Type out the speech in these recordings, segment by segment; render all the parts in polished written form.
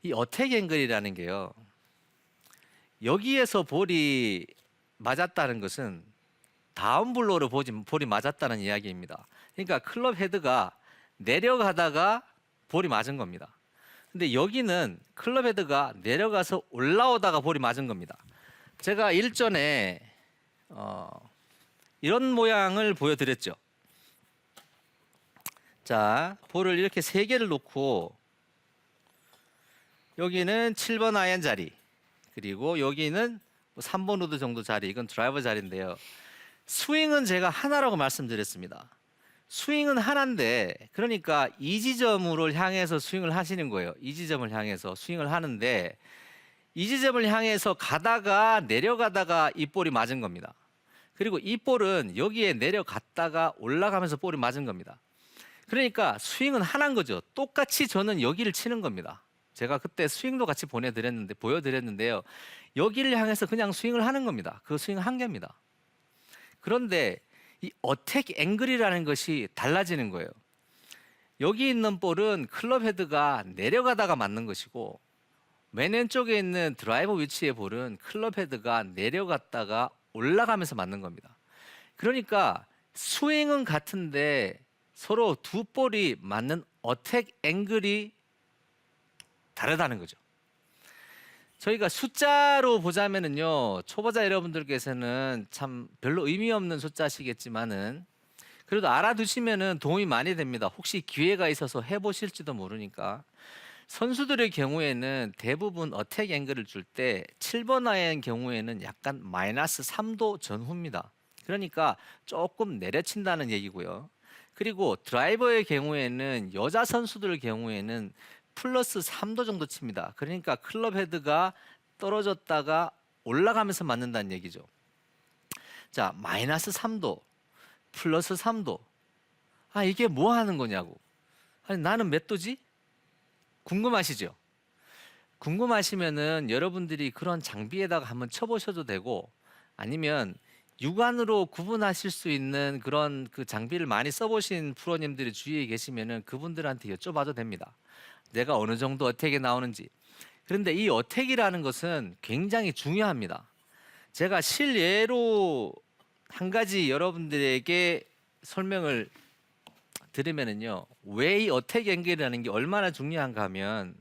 이 어택 앵글이라는 게요. 여기에서 볼이 맞았다는 것은 다운 블로로 볼이 맞았다는 이야기입니다. 그러니까 클럽 헤드가 내려가다가 볼이 맞은 겁니다. 근데 여기는 클럽 헤드가 내려가서 올라오다가 볼이 맞은 겁니다. 제가 일전에 이런 모양을 보여드렸죠. 자, 볼을 이렇게 세 개를 놓고 여기는 7번 아이언 자리, 그리고 여기는 3번 우드 정도 자리, 이건 드라이버 자리인데요. 스윙은 제가 하나라고 말씀드렸습니다. 스윙은 하나인데, 그러니까 이 지점을 향해서 스윙을 하시는 거예요. 이 지점을 향해서 스윙을 하는데, 이 지점을 향해서 가다가 내려가다가 이 볼이 맞은 겁니다. 그리고 이 볼은 여기에 내려갔다가 올라가면서 볼이 맞은 겁니다. 그러니까 스윙은 하나인 거죠. 똑같이 저는 여기를 치는 겁니다. 제가 그때 스윙도 같이 보여드렸는데요. 여기를 향해서 그냥 스윙을 하는 겁니다. 그 스윙 한 개입니다. 그런데 이 어택 앵글이라는 것이 달라지는 거예요. 여기 있는 볼은 클럽 헤드가 내려가다가 맞는 것이고, 맨 왼쪽에 있는 드라이버 위치의 볼은 클럽 헤드가 내려갔다가 올라가면서 맞는 겁니다. 그러니까 스윙은 같은데 서로 두 볼이 맞는 어택 앵글이 다르다는 거죠. 저희가 숫자로 보자면은요, 초보자 여러분들께서는 참 별로 의미 없는 숫자시겠지만은 그래도 알아두시면은 도움이 많이 됩니다. 혹시 기회가 있어서 해보실지도 모르니까. 선수들의 경우에는 대부분 어택 앵글을 줄 때 7번 아이언 경우에는 약간 마이너스 3도 전후입니다. 그러니까 조금 내려친다는 얘기고요. 그리고 드라이버의 경우에는 여자 선수들 경우에는 플러스 3도 정도 칩니다. 그러니까 클럽 헤드가 떨어졌다가 올라가면서 맞는다는 얘기죠. 자, 마이너스 3도, 플러스 3도. 아, 이게 뭐 하는 거냐고. 아니, 나는 몇 도지? 궁금하시죠? 궁금하시면은 여러분들이 그런 장비에다가 한번 쳐보셔도 되고, 아니면 육안으로 구분하실 수 있는 그런 그 장비를 많이 써보신 프로님들이 주위에 계시면은 그분들한테 여쭤봐도 됩니다. 내가 어느 정도 어택이 나오는지. 그런데 이 어택이라는 것은 굉장히 중요합니다. 제가 실예로 한 가지 여러분들에게 설명을 드리면은요, 왜 이 어택 앵글이라는 게 얼마나 중요한가 하면,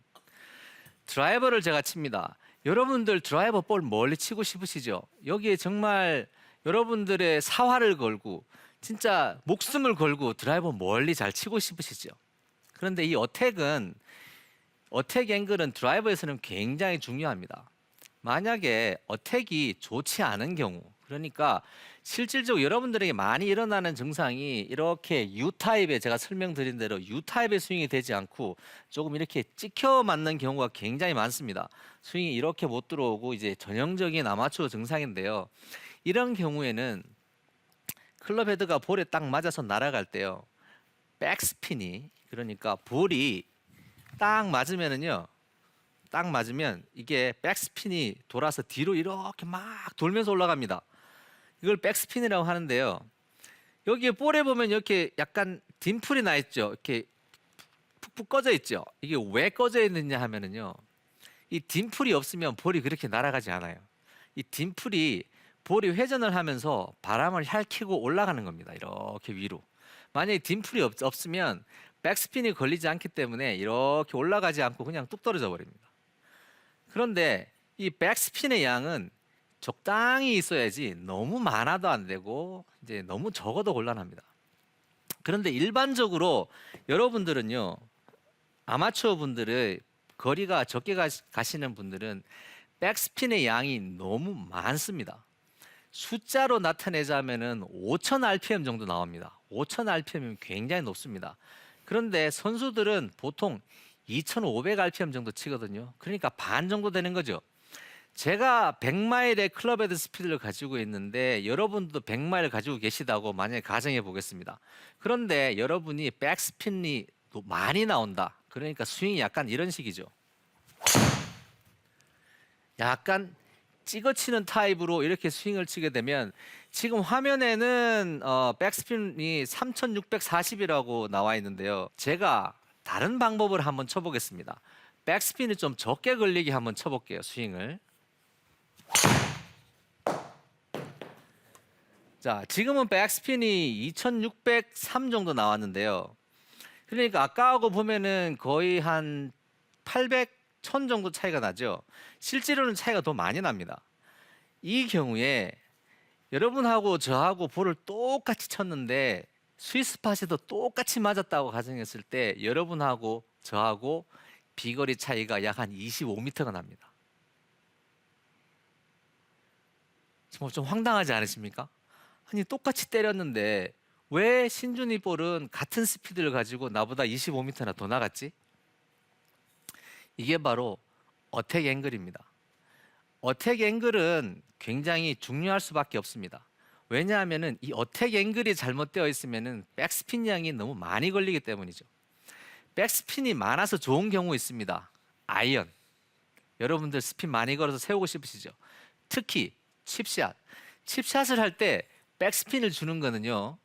드라이버를 제가 칩니다. 여러분들 드라이버 볼 멀리 치고 싶으시죠? 여기에 정말 여러분들의 사활을 걸고 진짜 목숨을 걸고 드라이버 멀리 잘 치고 싶으시죠? 그런데 이 어택 앵글은 드라이버에서는 굉장히 중요합니다. 만약에 어택이 좋지 않은 경우, 그러니까 실질적으로 여러분들에게 많이 일어나는 증상이 이렇게 U타입의, 제가 설명드린 대로 U타입의 스윙이 되지 않고 조금 이렇게 찍혀 맞는 경우가 굉장히 많습니다. 스윙이 이렇게 못 들어오고 이제 전형적인 아마추어 증상인데요. 이런 경우에는 클럽 헤드가 볼에 딱 맞아서 날아갈 때요, 백스핀이, 그러니까 볼이 딱 맞으면은요, 딱 맞으면 이게 백스핀이 돌아서 뒤로 이렇게 막 돌면서 올라갑니다. 이걸 백스핀이라고 하는데요. 여기에 볼에 보면 이렇게 약간 딤플이 나 있죠. 이렇게 푹푹 꺼져 있죠. 이게 왜 꺼져 있느냐 하면은요, 이 딤플이 없으면 볼이 그렇게 날아가지 않아요. 이 딤플이 볼이 회전을 하면서 바람을 핥히고 올라가는 겁니다. 이렇게 위로. 만약에 딤플이 없으면 백스핀이 걸리지 않기 때문에 이렇게 올라가지 않고 그냥 뚝 떨어져 버립니다. 그런데 이 백스핀의 양은 적당히 있어야지 너무 많아도 안 되고 이제 너무 적어도 곤란합니다. 그런데 일반적으로 여러분들은요, 아마추어 분들의 거리가 적게 가시는 분들은 백스핀의 양이 너무 많습니다. 숫자로 나타내자면은 5000 rpm 정도 나옵니다. 5000 rpm이면 굉장히 높습니다. 그런데 선수들은 보통 2500 rpm 정도 치거든요. 그러니까 반 정도 되는 거죠. 제가 100마일의 클럽 헤드 스피드를 가지고 있는데 여러분도 100마일을 가지고 계시다고 만약에 가정해 보겠습니다. 그런데 여러분이 백스핀이 많이 나온다. 그러니까 스윙이 약간 이런 식이죠. 약간 찍어치는 타입으로 이렇게 스윙을 치게 되면, 지금 화면에는 백스핀이 3640이라고 나와 있는데요. 제가 다른 방법을 한번 쳐보겠습니다. 백스핀이 좀 적게 걸리게 한번 쳐볼게요. 스윙을. 자, 지금은 백스핀이 2603 정도 나왔는데요. 그러니까 아까하고 보면은 거의 한 800, 1000 정도 차이가 나죠. 실제로는 차이가 더 많이 납니다. 이 경우에 여러분하고 저하고 볼을 똑같이 쳤는데 스윗스팟에도 똑같이 맞았다고 가정했을 때 여러분하고 저하고 비거리 차이가 약 한 25m가 납니다. 정말 좀 황당하지 않으십니까? 아니 똑같이 때렸는데 왜 신준이 볼은 같은 스피드를 가지고 나보다 25m나 더 나갔지? 이게 바로 어택 앵글입니다. 어택 앵글은 굉장히 중요할 수밖에 없습니다. 왜냐하면 이 어택 앵글이 잘못되어 있으면 백스핀 양이 너무 많이 걸리기 때문이죠. 백스핀이 많아서 좋은 경우 있습니다. 아이언. 여러분들 스핀 많이 걸어서 세우고 싶으시죠? 특히 칩샷. 칩샷을 할 때 백스핀을 주는 거는요.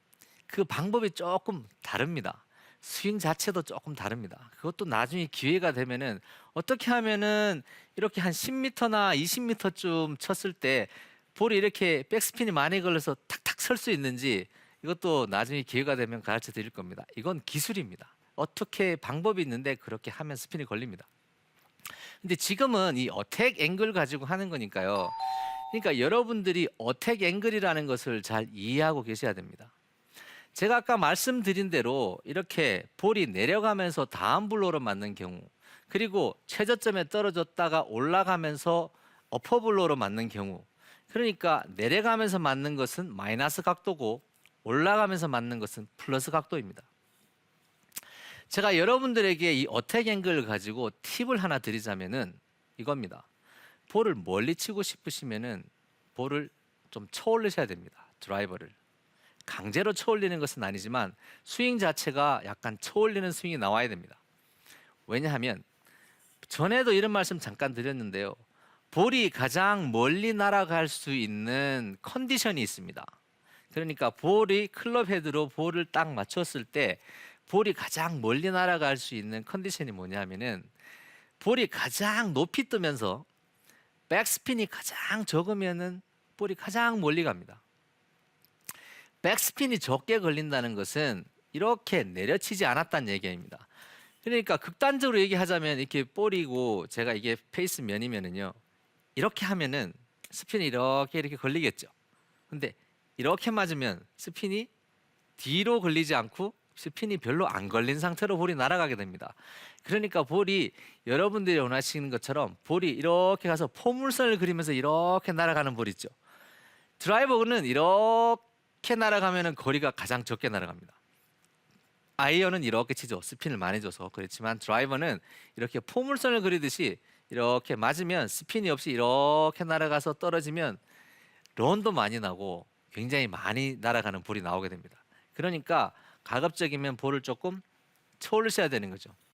그 방법이 조금 다릅니다. 스윙 자체도 조금 다릅니다. 그것도 나중에 기회가 되면은 어떻게 하면은 이렇게 한 10m나 20m쯤 쳤을 때 볼이 이렇게 백스핀이 많이 걸려서 탁탁 설 수 있는지 이것도 나중에 기회가 되면 가르쳐 드릴 겁니다. 이건 기술입니다. 어떻게 방법이 있는데 그렇게 하면 스핀이 걸립니다. 근데 지금은 이 어택 앵글 가지고 하는 거니까요. 그러니까 여러분들이 어택 앵글이라는 것을 잘 이해하고 계셔야 됩니다. 제가 아까 말씀드린 대로 이렇게 볼이 내려가면서 다운 블로우로 맞는 경우, 그리고 최저점에 떨어졌다가 올라가면서 어퍼 블로우로 맞는 경우, 그러니까 내려가면서 맞는 것은 마이너스 각도고 올라가면서 맞는 것은 플러스 각도입니다. 제가 여러분들에게 이 어택 앵글을 가지고 팁을 하나 드리자면은 이겁니다. 볼을 멀리 치고 싶으시면은 볼을 좀 쳐올리셔야 됩니다. 드라이버를. 강제로 쳐올리는 것은 아니지만 스윙 자체가 약간 쳐올리는 스윙이 나와야 됩니다. 왜냐하면 전에도 이런 말씀 잠깐 드렸는데요. 볼이 가장 멀리 날아갈 수 있는 컨디션이 있습니다. 그러니까 볼이 클럽 헤드로 볼을 딱 맞췄을 때 볼이 가장 멀리 날아갈 수 있는 컨디션이 뭐냐면은 볼이 가장 높이 뜨면서 백스핀이 가장 적으면은 볼이 가장 멀리 갑니다. 백스핀이 적게 걸린다는 것은 이렇게 내려치지 않았다는 얘기입니다. 그러니까 극단적으로 얘기하자면 이렇게 볼이고 제가 이게 페이스 면이면은요. 이렇게 하면은 스핀이 이렇게 걸리겠죠. 근데 이렇게 맞으면 스핀이 뒤로 걸리지 않고 스핀이 별로 안 걸린 상태로 볼이 날아가게 됩니다. 그러니까 볼이 여러분들이 원하시는 것처럼 볼이 이렇게 가서 포물선을 그리면서 이렇게 날아가는 볼 있죠. 드라이버는 이렇게 날아가면 거리가 가장 적게 날아갑니다. 아이언은 이렇게 치죠. 스핀을 많이 줘서. 그렇지만 드라이버는 이렇게 포물선을 그리듯이 이렇게 맞으면 스핀이 없이 이렇게 날아가서 떨어지면 런도 많이 나고 굉장히 많이 날아가는 볼이 나오게 됩니다. 그러니까 가급적이면 볼을 조금 쳐올리셔야 되는 거죠.